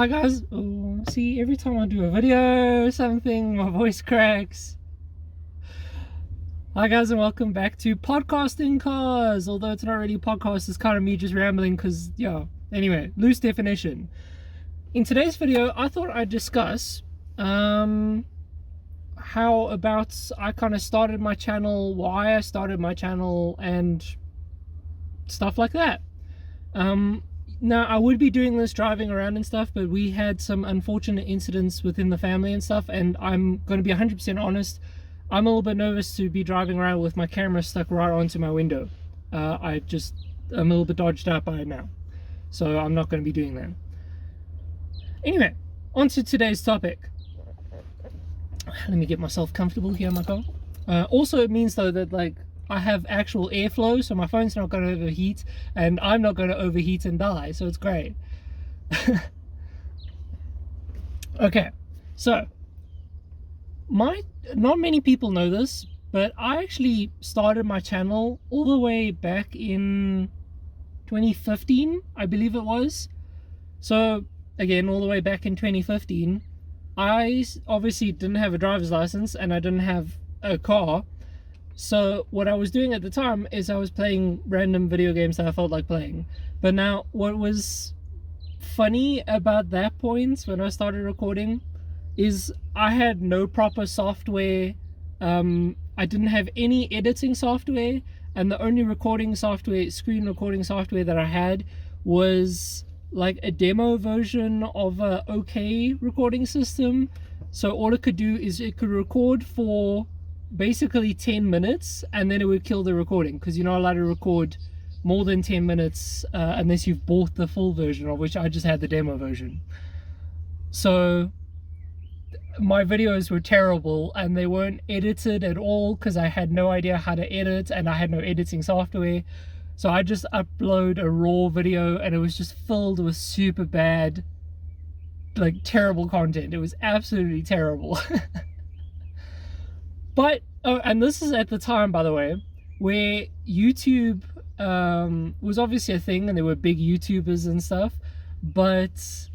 Hi guys. Oh, see, every time I do a video or something, my voice cracks. Hi guys, and welcome back to Podcasting Cars. Although it's not really a podcast, it's kind of me just rambling because, yeah. Anyway, loose definition. In today's video, I thought I'd discuss how about I kind of started my channel, why I started my channel, and stuff like that. Now, I would be doing this driving around and stuff, but we had some unfortunate incidents within the family and stuff, and I'm going to be 100% honest, I'm a little bit nervous to be driving around with my camera stuck right onto my window. I'm a little bit dodged up by it now, so I'm not going to be doing that. Anyway, on to today's topic. Let me get myself comfortable here in my car. Also, it means though that like I have actual airflow, so my phone's not going to overheat, and I'm not going to overheat and die, so it's great. Okay, so not many people know this, but I actually started my channel all the way back in 2015, I believe it was. So again, all the way back in 2015, I obviously didn't have a driver's license and I didn't have a car. So what I was doing at the time is I was playing random video games that I felt like playing. But now what was funny about that point when I started recording is I had no proper software. I didn't have any editing software, and the only screen recording software that I had was like a demo version of a OK recording system. So all it could do is it could record for basically 10 minutes and then it would kill the recording, because you're not allowed to record more than 10 minutes unless you've bought the full version, of which I just had the demo version. So my videos were terrible and they weren't edited at all because I had no idea how to edit and I had no editing software. So I just upload a raw video and it was just filled with super bad, like terrible content. It was absolutely terrible. But, oh, and this is at the time, by the way, where YouTube was obviously a thing and there were big YouTubers and stuff, but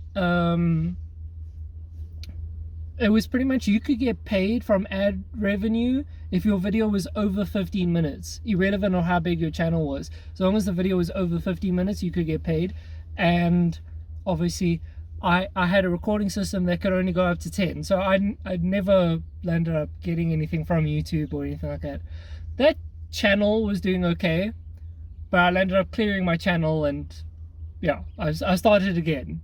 it was pretty much you could get paid from ad revenue if your video was over 15 minutes, irrelevant of how big your channel was. As long as the video was over 15 minutes, you could get paid. And obviously, I had a recording system that could only go up to 10, so I'd never landed up getting anything from YouTube or anything like that. That channel was doing okay, but I ended up clearing my channel and yeah, I started again.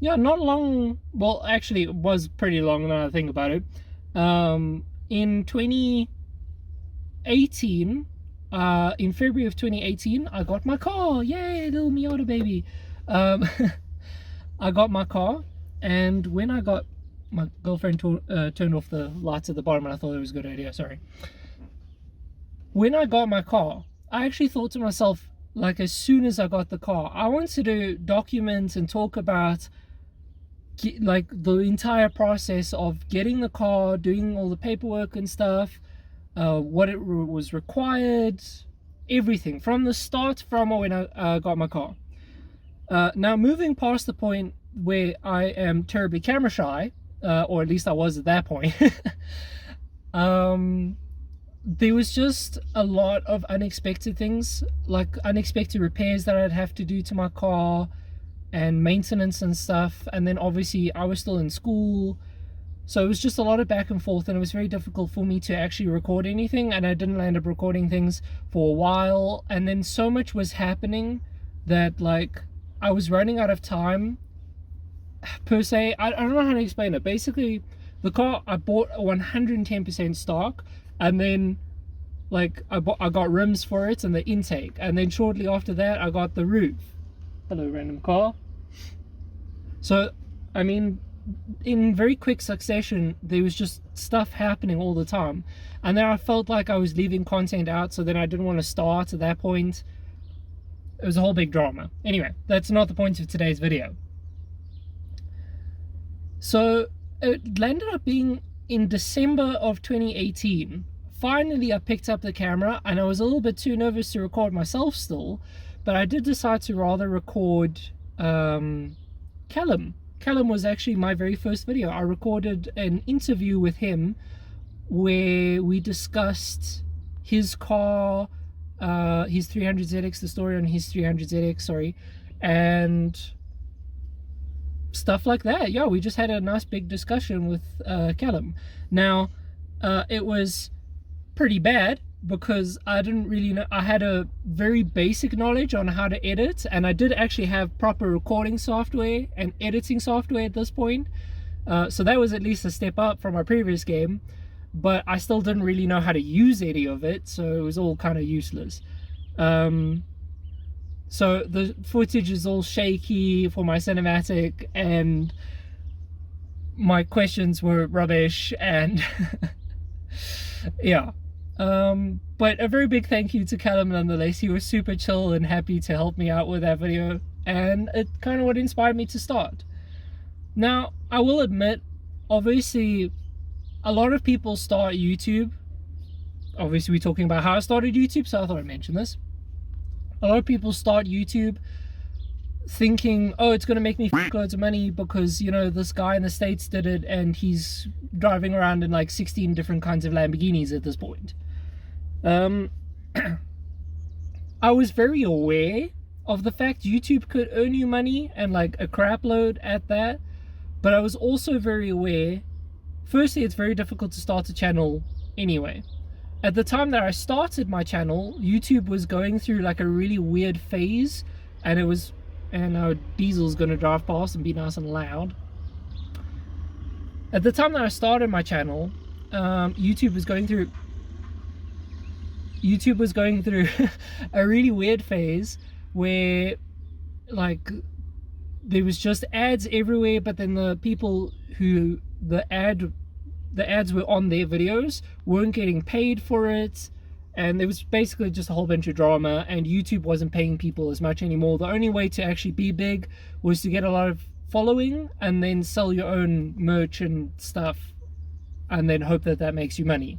Yeah, not long, well actually it was pretty long now I think about it. In 2018, in February of 2018, I got my car. Yay, little Miata baby. I got my car, and when I got, my girlfriend turned off the lights at the bottom and I thought it was a good idea, sorry. When I got my car, I actually thought to myself, like as soon as I got the car, I wanted to document and talk about like the entire process of getting the car, doing all the paperwork and stuff, what it was required, everything from the start, from when I got my car. Now moving past the point where I am terribly camera shy, or at least I was at that point, there was just a lot of unexpected things, like unexpected repairs that I'd have to do to my car and maintenance and stuff. And then obviously I was still in school, so it was just a lot of back and forth, and it was very difficult for me to actually record anything, and I didn't end up recording things for a while. And then so much was happening that like I was running out of time per se. I don't know how to explain it. Basically the car I bought 110% stock, and then like I got rims for it and the intake, and then shortly after that I got the roof. Hello random car. So I mean, in very quick succession there was just stuff happening all the time, and then I felt like I was leaving content out, so then I didn't want to start at that point. It was a whole big drama. Anyway, that's not the point of today's video. So it landed up being in December of 2018. Finally I picked up the camera, and I was a little bit too nervous to record myself still, but I did decide to rather record Callum. Callum was actually my very first video. I recorded an interview with him where we discussed his car, his 300ZX, the story on his 300ZX, sorry, and stuff like that. Yeah, we just had a nice big discussion with Callum. Now, it was pretty bad because I didn't really know. I had a very basic knowledge on how to edit, and I did actually have proper recording software and editing software at this point, so that was at least a step up from my previous game, but I still didn't really know how to use any of it, so it was all kind of useless. So the footage is all shaky for my cinematic, and my questions were rubbish, and yeah. But a very big thank you to Callum nonetheless. He was super chill and happy to help me out with that video, and it kind of what inspired me to start. Now, I will admit, obviously, a lot of people start YouTube. Obviously, we're talking about how I started YouTube, so I thought I'd mention this. A lot of people start YouTube thinking, oh, it's going to make me loads of money because, you know, this guy in the States did it and he's driving around in like 16 different kinds of Lamborghinis at this point. I was very aware of the fact YouTube could earn you money, and like a crap load at that, but I was also very aware, firstly, it's very difficult to start a channel anyway. At the time that I started my channel, YouTube was going through like a really weird phase, and now Diesel's gonna drive past and be nice and loud. At the time that I started my channel, YouTube was going through a really weird phase where like there was just ads everywhere, but then the people who the ads were on their videos weren't getting paid for it, and there was basically just a whole bunch of drama, and YouTube wasn't paying people as much anymore. The only way to actually be big was to get a lot of following and then sell your own merch and stuff, and then hope that that makes you money.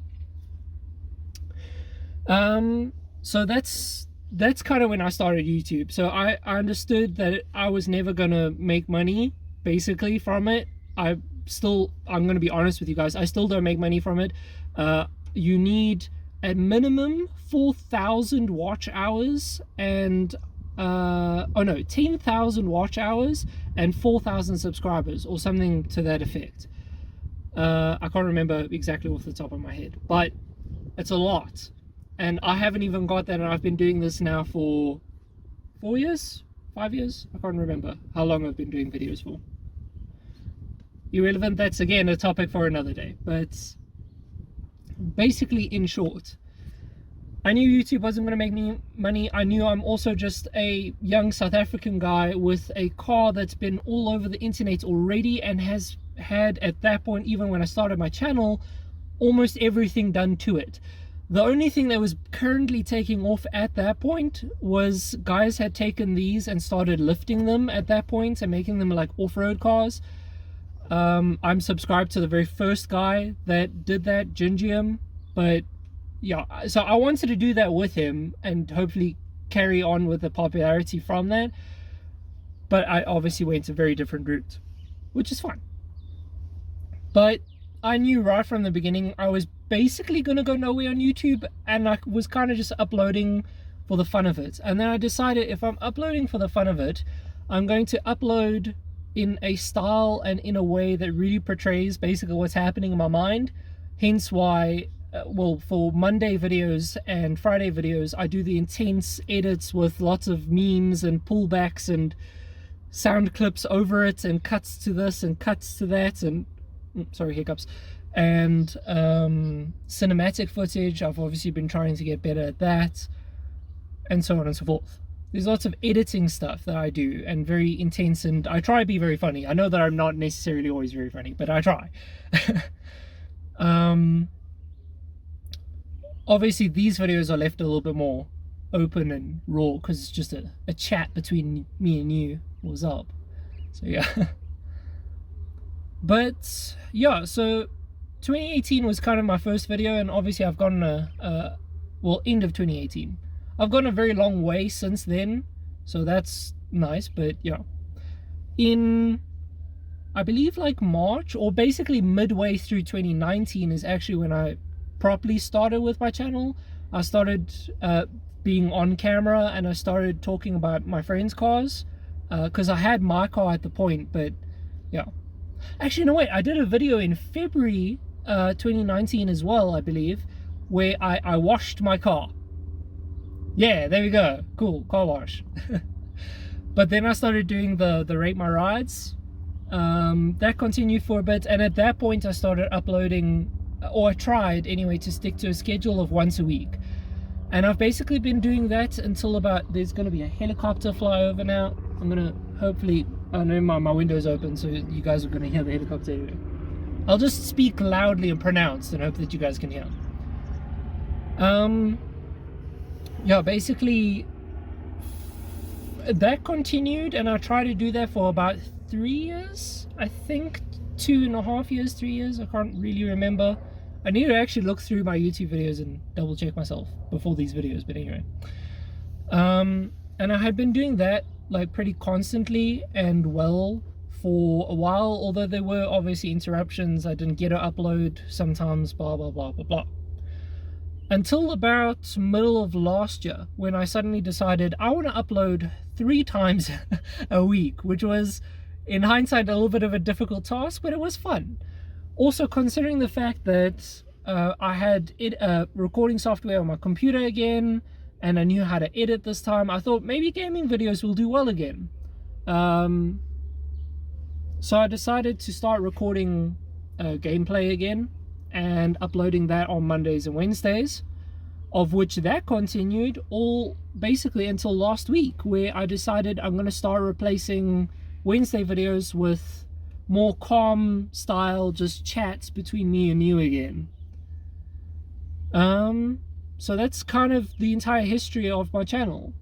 So that's kind of when I started YouTube. So I understood that I was never gonna make money basically from it. I'm gonna be honest with you guys, I still don't make money from it. You need at minimum 4,000 watch hours and 10,000 watch hours and 4,000 subscribers or something to that effect. I can't remember exactly off the top of my head, but it's a lot, and I haven't even got that, and I've been doing this now for 4 years, 5 years, I can't remember how long I've been doing videos for. Irrelevant, that's again a topic for another day. But basically, in short, I knew YouTube wasn't going to make me money. I knew I'm also just a young South African guy with a car that's been all over the internet already, and has had, at that point, even when I started my channel, almost everything done to it. The only thing that was currently taking off at that point was guys had taken these and started lifting them at that point and making them like off-road cars. I'm subscribed to the very first guy that did that, Gingium, but yeah, so I wanted to do that with him and hopefully carry on with the popularity from that, but I obviously went a very different route, which is fine. But I knew right from the beginning I was basically gonna go nowhere on YouTube, and I was kind of just uploading for the fun of it. And then I decided, if I'm uploading for the fun of it, I'm going to upload in a style and in a way that really portrays basically what's happening in my mind. Hence why, well, for Monday videos and Friday videos, I do the intense edits with lots of memes and pullbacks and sound clips over it, and cuts to this and cuts to that, and sorry, hiccups, and cinematic footage. I've obviously been trying to get better at that, and so on and so forth. There's lots of editing stuff that I do, and very intense, and I try to be very funny. I know that I'm not necessarily always very funny, but I try. Obviously these videos are left a little bit more open and raw because it's just a chat between me and you. What's up? So yeah. But yeah, so 2018 was kind of my first video, and obviously I've gotten well, end of 2018. I've gone a very long way since then. so that's nice. But yeah, in I believe like March, or basically midway through 2019 is actually when I properly started with my channel. I started being on camera, and I started talking about my friends' cars, because I had my car at the point. But yeah, actually no, wait, I did a video in February 2019 as well, I believe, where I washed my car. Yeah, there we go, cool, car wash. But then I started doing the rate my rides. That continued for a bit, and at that point I started uploading, or I tried anyway, to stick to a schedule of once a week. And I've basically been doing that until about, there's going to be a helicopter fly over now. I'm going to hopefully, oh no, my window's open, so you guys are going to hear the helicopter anyway. I'll just speak loudly and pronounced and hope that you guys can hear. Yeah, basically that continued, and I tried to do that for about 3 years, I think. 2.5 years, 3 years, I can't really remember. I need to actually look through my YouTube videos and double check myself before these videos, but anyway. And I had been doing that like pretty constantly and well for a while, although there were obviously interruptions. I didn't get to upload sometimes, blah blah blah blah blah, until about middle of last year, when I suddenly decided I want to upload 3 times a week, which was, in hindsight, a little bit of a difficult task, but it was fun. Also, considering the fact that I had recording software on my computer again, and I knew how to edit this time, I thought maybe gaming videos will do well again. So I decided to start recording gameplay again and uploading that on Mondays and Wednesdays, of which that continued all basically until last week, where I decided I'm going to start replacing Wednesday videos with more calm style, just chats between me and you again. So that's kind of the entire history of my channel,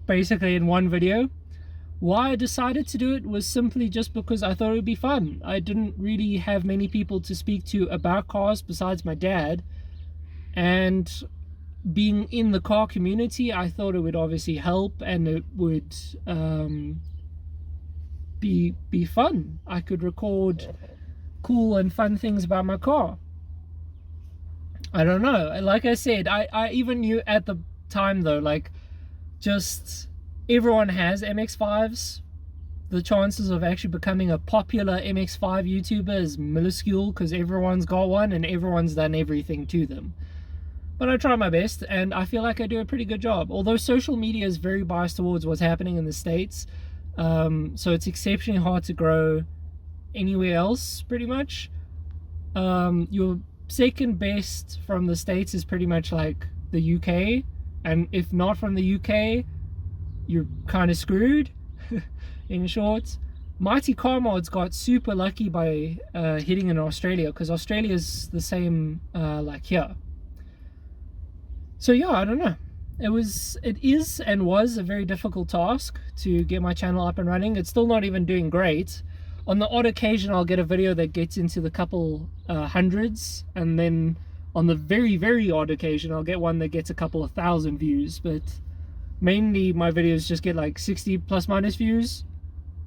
basically in one video. Why I decided to do it was simply just because I thought it would be fun. I didn't really have many people to speak to about cars besides my dad, and being in the car community, I thought it would obviously help, and it would be fun. I could record cool and fun things about my car. I don't know, like I said, I even knew at the time though, like, just everyone has MX-5s. The chances of actually becoming a popular MX-5 YouTuber is minuscule, because everyone's got one and everyone's done everything to them. But I try my best, and I feel like I do a pretty good job. Although social media is very biased towards what's happening in the States, so it's exceptionally hard to grow anywhere else, pretty much. Your second best from the States is pretty much like the UK, and if not from the UK, you're kind of screwed. In short, Mighty Car Mods got super lucky by hitting in Australia, because Australia is the same like here. So yeah, I don't know. It is and was a very difficult task to get my channel up and running. It's still not even doing great. On the odd occasion, I'll get a video that gets into the couple hundreds, and then on the very, very odd occasion, I'll get one that gets a couple of thousand views. But mainly my videos just get like 60 plus minus views.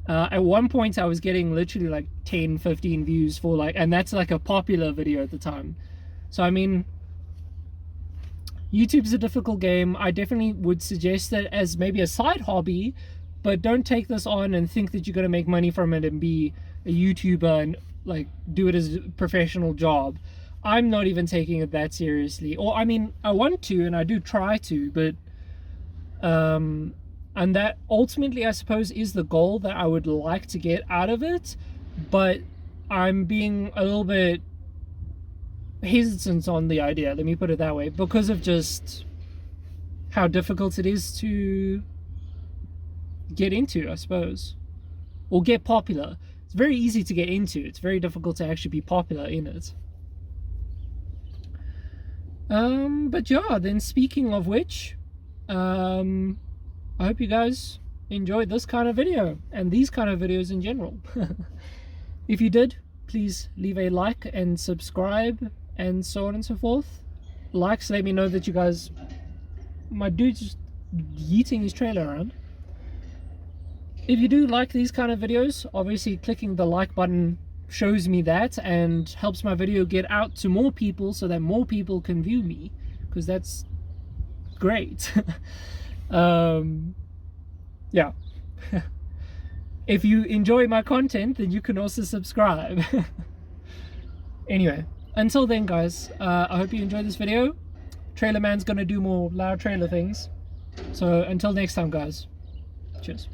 At one point I was getting literally like 10-15 views for like, and that's like a popular video at the time. So I mean, YouTube's a difficult game. I definitely would suggest that as maybe a side hobby, but don't take this on and think that you're going to make money from it and be a YouTuber and like do it as a professional job. I'm not even taking it that seriously. Or I mean, I want to, and I do try to, but and that ultimately, I suppose, is the goal that I would like to get out of it. But I'm being a little bit hesitant on the idea, let me put it that way, because of just how difficult it is to get into, I suppose, or get popular. It's very easy to get into, it's very difficult to actually be popular in it. But yeah, then speaking of which, I hope you guys enjoyed this kind of video and these kind of videos in general. If you did, please leave a like and subscribe and so on and so forth. Likes let me know that you guys, my dude's yeeting his trailer around. If you do like these kind of videos, obviously clicking the like button shows me that and helps my video get out to more people so that more people can view me, because that's great. Yeah. If you enjoy my content, then you can also subscribe. Anyway, until then guys, I hope you enjoyed this video. Trailer Man's gonna do more loud trailer things. So until next time guys, cheers.